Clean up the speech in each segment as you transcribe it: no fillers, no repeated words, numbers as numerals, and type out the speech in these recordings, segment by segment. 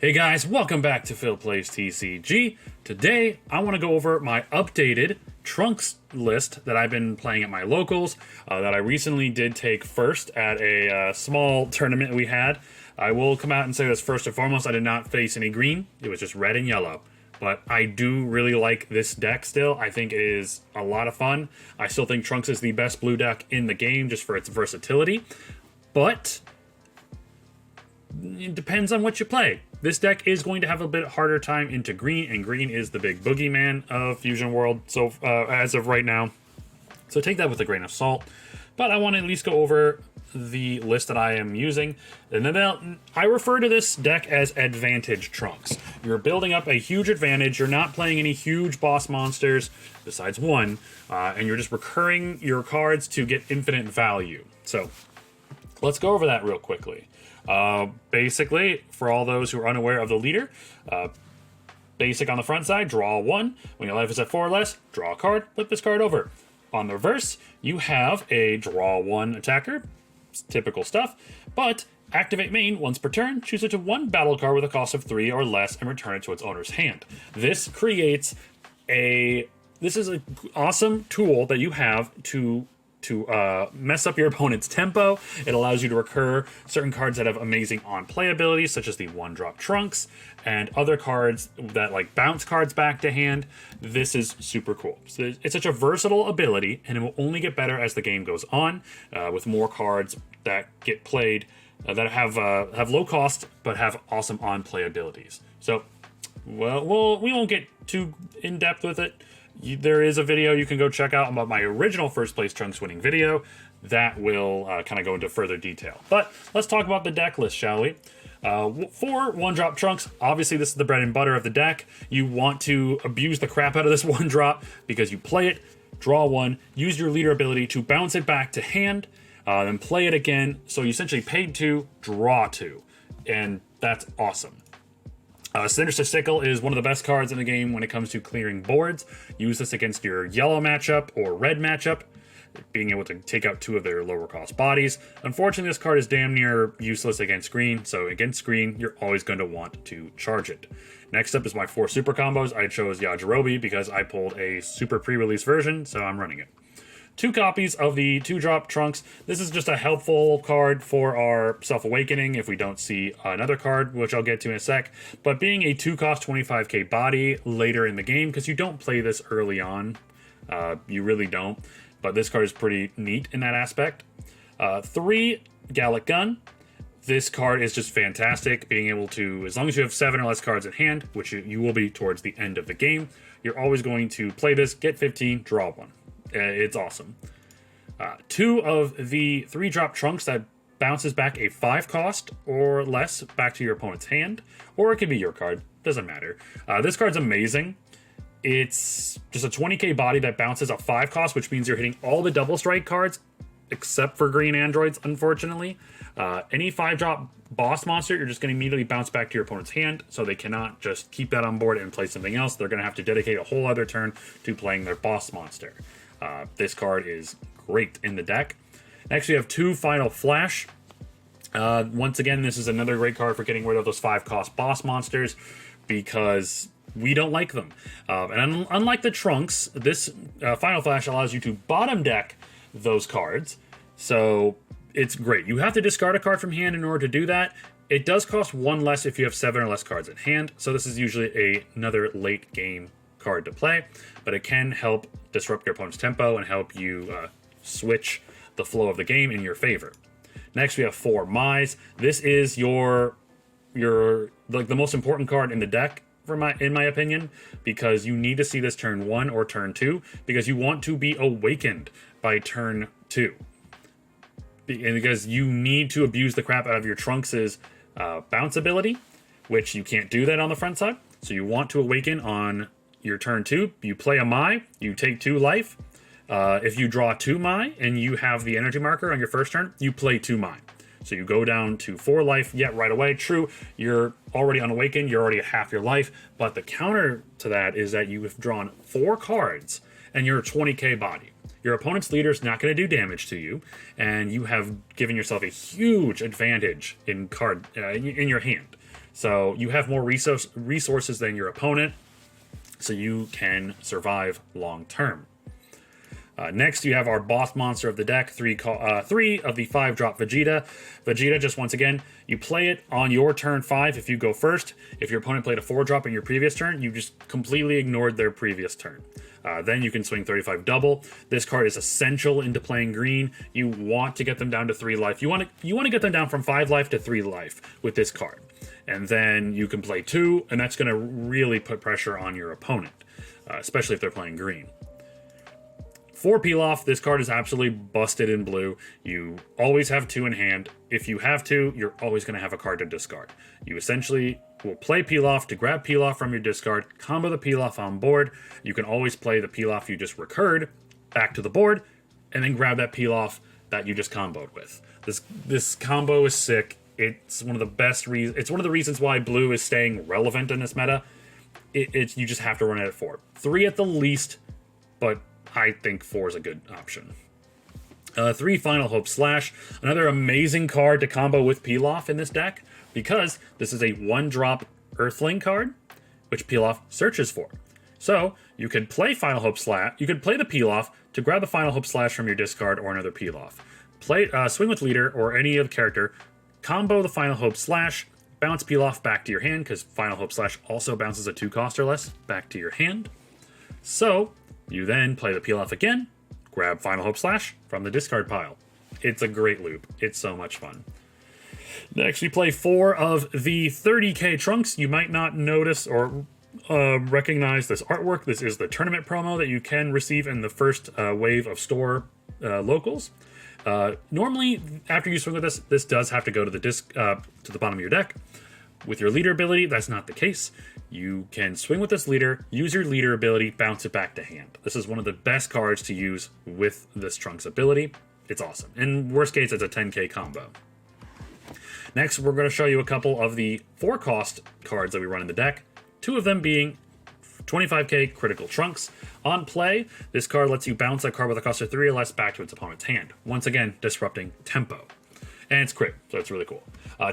Hey guys, welcome back to Phil Plays TCG. Today, I want to go over my updated Trunks list that I've been playing at my locals, that I recently did take first at a small tournament we had. I will come out and say this first and foremost, I did not face any green, it was just red and yellow. But I do really like this deck still. I think it is a lot of fun. I still think Trunks is the best blue deck in the game just for its versatility. But it depends on what you play. This deck is going to have a bit harder time into green, and green is the big boogeyman of Fusion World, so as of right now. So take that with a grain of salt. But I want to at least go over the list that I am using. And then I refer to this deck as Advantage Trunks. You're building up a huge advantage. You're not playing any huge boss monsters, besides one, and you're just recurring your cards to get infinite value. So let's go over that real quickly. Basically, for all those who are unaware of the leader, basic on the front side, draw one. When your life is at 4 or less, draw a card, flip this card over. On the reverse, you have a draw one attacker, it's typical stuff, but activate main once per turn, choose it to one battle card with a cost of 3 or less and return it to its owner's hand. This creates this is an awesome tool that you have to mess up your opponent's tempo. It allows you to recur certain cards that have amazing on-play abilities, such as the one-drop Trunks, and other cards that like bounce cards back to hand. This is super cool. So it's such a versatile ability, and it will only get better as the game goes on, with more cards that get played that have low cost, but have awesome on-play abilities. So, well, we won't get too in-depth with it. There is a video you can go check out about my original first place Trunks winning video that will kind of go into further detail. But let's talk about the deck list, shall we? For one-drop Trunks, obviously this is the bread and butter of the deck. You want to abuse the crap out of this one-drop because you play it, draw one, use your leader ability to bounce it back to hand, then play it again. So you essentially paid 2, draw 2, and that's awesome. Sinister Sickle is one of the best cards in the game when it comes to clearing boards. Use this against your yellow matchup or red matchup, being able to take out 2 of their lower cost bodies. Unfortunately, this card is damn near useless against green, so against green, you're always going to want to charge it. Next up is my 4 super combos. I chose Yajirobe because I pulled a super pre-release version, so I'm running it. 2 copies of the 2-drop Trunks. This is just a helpful card for our Self-Awakening if we don't see another card, which I'll get to in a sec. But being a 2-cost 25k body later in the game, because you don't play this early on, you really don't. But this card is pretty neat in that aspect. 3 Gallic Gun. This card is just fantastic, being able to, as long as you have 7 or less cards in hand, which you will be towards the end of the game, you're always going to play this, get 15, draw 1. It's awesome. 2 of the 3-drop Trunks that bounces back a 5 cost or less back to your opponent's hand, or it could be your card, doesn't matter. This card's amazing. It's just a 20k body that bounces a 5 cost, which means you're hitting all the double strike cards except for green androids, unfortunately. Any 5-drop boss monster, you're just going to immediately bounce back to your opponent's hand, so they cannot just keep that on board and play something else. They're going to have to dedicate a whole other turn to playing their boss monster. This card is great in the deck. Next, we have 2 Final Flash. Once again, this is another great card for getting rid of those 5-cost boss monsters because we don't like them. And unlike the Trunks, this Final Flash allows you to bottom deck those cards. So it's great. You have to discard a card from hand in order to do that. It does cost 1 less if you have 7 or less cards in hand. So this is usually another late game card to play, but it can help disrupt your opponent's tempo and help you switch the flow of the game in your favor. Next, we have 4 Mize. This is your like the most important card in the deck in my opinion, because you need to see this turn 1 or turn 2 because you want to be awakened by turn 2. And because you need to abuse the crap out of your Trunks' bounce ability, which you can't do that on the front side. So you want to awaken on your turn 2, you play a Mai, you take 2 life. If you draw 2 Mai and you have the energy marker on your first turn, you play 2 Mai. So you go down to 4 life, yet right away. True, you're already unawakened, you're already at half your life, but the counter to that is that you have drawn 4 cards and you're a 20k body. Your opponent's leader is not going to do damage to you, and you have given yourself a huge advantage in your hand. So you have more resources than your opponent, so you can survive long term. Next, you have our boss monster of the deck, three of the 5-drop Vegeta. Vegeta, just once again, you play it on your turn 5 if you go first. If your opponent played a 4-drop in your previous turn, you just completely ignored their previous turn. Then you can swing 35 double. This card is essential into playing green. You want to get them down to 3 life. You want to get them down from 5 life to 3 life with this card. And then you can play 2, and that's going to really put pressure on your opponent, especially if they're playing green. For peel off, this card is absolutely busted in blue. You always have 2 in hand. If you have 2, you're always going to have a card to discard. You essentially will play peel off to grab peel off from your discard, combo the peel off on board. You can always play the peel off you just recurred back to the board, and then grab that peel off that you just comboed with. This combo is sick. It's one of the best reasons. It's one of the reasons why blue is staying relevant in this meta. You just have to run it at 4, 3 at the least, but I think 4 is a good option. 3 Final Hope Slash, another amazing card to combo with Peel Off in this deck, because this is a 1-drop Earthling card, which Peel Off searches for. So you could play Final Hope Slash, you could play the Peel Off to grab the Final Hope Slash from your discard or another Peel Off. Play Swing with Leader or any other character, combo the Final Hope Slash, bounce Peel Off back to your hand, because Final Hope Slash also bounces a 2 cost or less back to your hand. So you then play the Peel Off again, grab Final Hope Slash from the discard pile. It's a great loop. It's so much fun. Next, we play 4 of the 30k Trunks. You might not notice or recognize this artwork. This is the tournament promo that you can receive in the first wave of store locals. Normally, after you swing with this does have to go to the bottom of your deck. With your leader ability, that's not the case. You can swing with this leader, use your leader ability, bounce it back to hand. This is one of the best cards to use with this Trunks ability. It's awesome. In worst case, it's a 10k combo. Next, we're going to show you a couple of the 4-cost cards that we run in the deck. 2 of them being 25k Critical Trunks. On play, this card lets you bounce a card with a cost of 3 or less back to its opponent's hand. Once again, disrupting tempo. And it's crit, so it's really cool.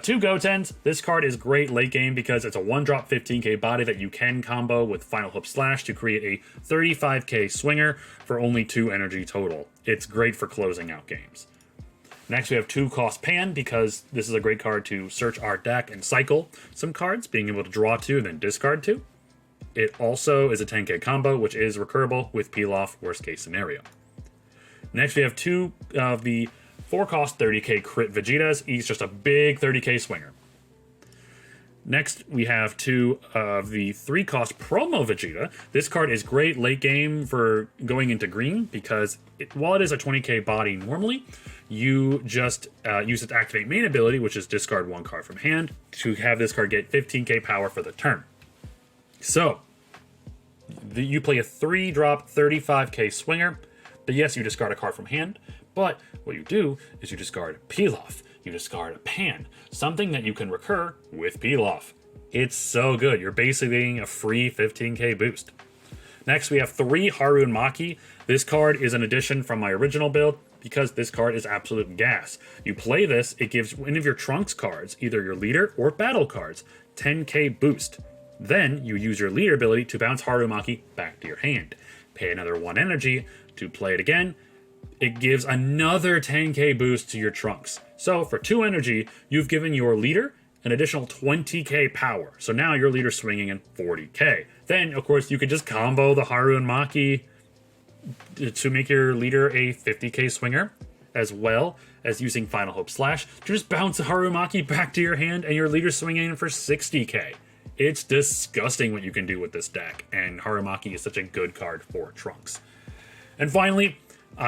2 Gotens. This card is great late game because it's a 1-drop 15k body that you can combo with Final Hope Slash to create a 35k swinger for only 2 energy total. It's great for closing out games. Next, we have 2 Cost Pan, because this is a great card to search our deck and cycle some cards, being able to draw 2 and then discard 2. It also is a 10k combo, which is recurable with Peel Off, worst case scenario. Next, we have 2 of the 4-cost 30k Crit Vegetas, each just a big 30k swinger. Next, we have 2 of the 3-cost Promo Vegeta. This card is great late game for going into green, because while it is a 20k body normally, you just use it to activate main ability, which is discard 1 card from hand, to have this card get 15k power for the turn. So, you play a 3-drop 35k swinger, but yes, you discard a card from hand, but what you do is you discard Peel Off, you discard a Pan, something that you can recur with Peel Off. It's so good. You're basically getting a free 15k boost. Next, we have 3 Haru and Maki. This card is an addition from my original build, because this card is absolute gas. You play this, it gives one of your Trunks cards, either your leader or battle cards, 10k boost. Then you use your leader ability to bounce Harumaki back to your hand. Pay another 1 energy to play it again. It gives another 10k boost to your Trunks. So for 2 energy, you've given your leader an additional 20k power. So now your leader's swinging in 40k. Then, of course, you could just combo the Haru and Maki to make your leader a 50k swinger, as well as using Final Hope Slash to just bounce the Haru Maki back to your hand, and your leader's swinging in for 60k. It's disgusting what you can do with this deck, and Harumaki is such a good card for Trunks. And finally,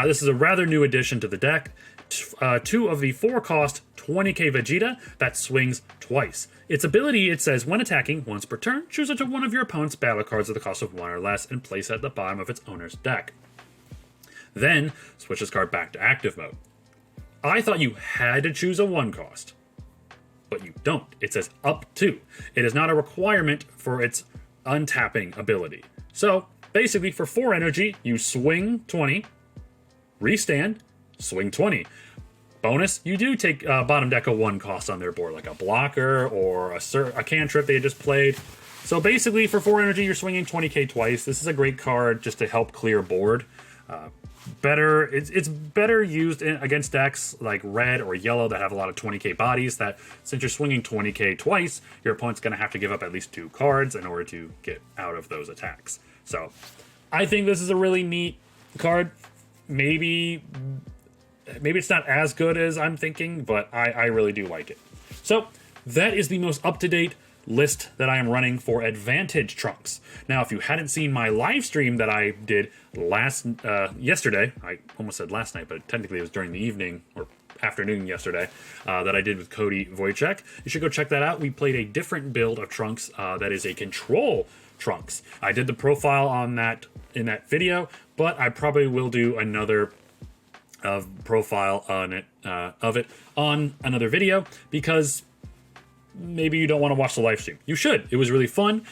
this is a rather new addition to the deck. 2 of the 4-cost 20k Vegeta that swings twice. Its ability, it says, when attacking once per turn, choose it to one of your opponent's battle cards at the cost of 1 or less and place it at the bottom of its owner's deck. Then, switch this card back to active mode. I thought you had to choose a 1-cost, but you don't. It says up to. It is not a requirement for its untapping ability. So, basically, for 4 energy, you swing 20, restand, swing 20. Bonus, you do take bottom deck of 1 cost on their board, like a blocker or a cantrip they just played. So basically, for 4 energy, you're swinging 20k twice. This is a great card just to help clear board. It's better used against decks like red or yellow that have a lot of 20k bodies, that since you're swinging 20k twice, your opponent's going to have to give up at least 2 cards in order to get out of those attacks. So I think this is a really neat card. Maybe it's not as good as I'm thinking, but I really do like it. So that is the most up-to-date list that I am running for Advantage Trunks. Now, if you hadn't seen my live stream that I did yesterday, I almost said last night, but technically it was during the evening or afternoon yesterday, that I did with Cody Wojciech, you should go check that out. We played a different build of Trunks that is a control Trunks. I did the profile on that in that video, but I probably will do another profile on it on another video, because maybe you don't want to watch the live stream. You should. It was really fun.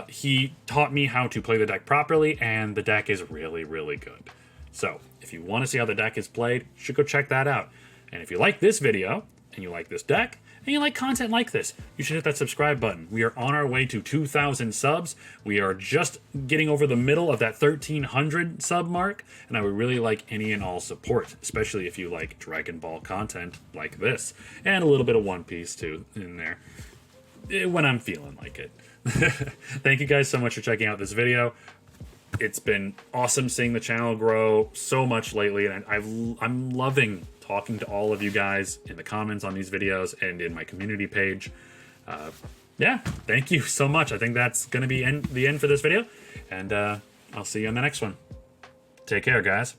He taught me how to play the deck properly, and the deck is really, really good. So if you want to see how the deck is played, you should go check that out. And if you like this video, and you like this deck, and you like content like this, you should hit that subscribe button. We are on our way to 2,000 subs. We are just getting over the middle of that 1,300 sub mark, and I would really like any and all support, especially if you like Dragon Ball content like this, and a little bit of One Piece too in there, when I'm feeling like it. Thank you guys so much for checking out this video. It's been awesome seeing the channel grow so much lately, and I'm loving talking to all of you guys in the comments on these videos and in my community page. Yeah, thank you so much. I think that's going to be the end for this video, and I'll see you on the next one. Take care, guys.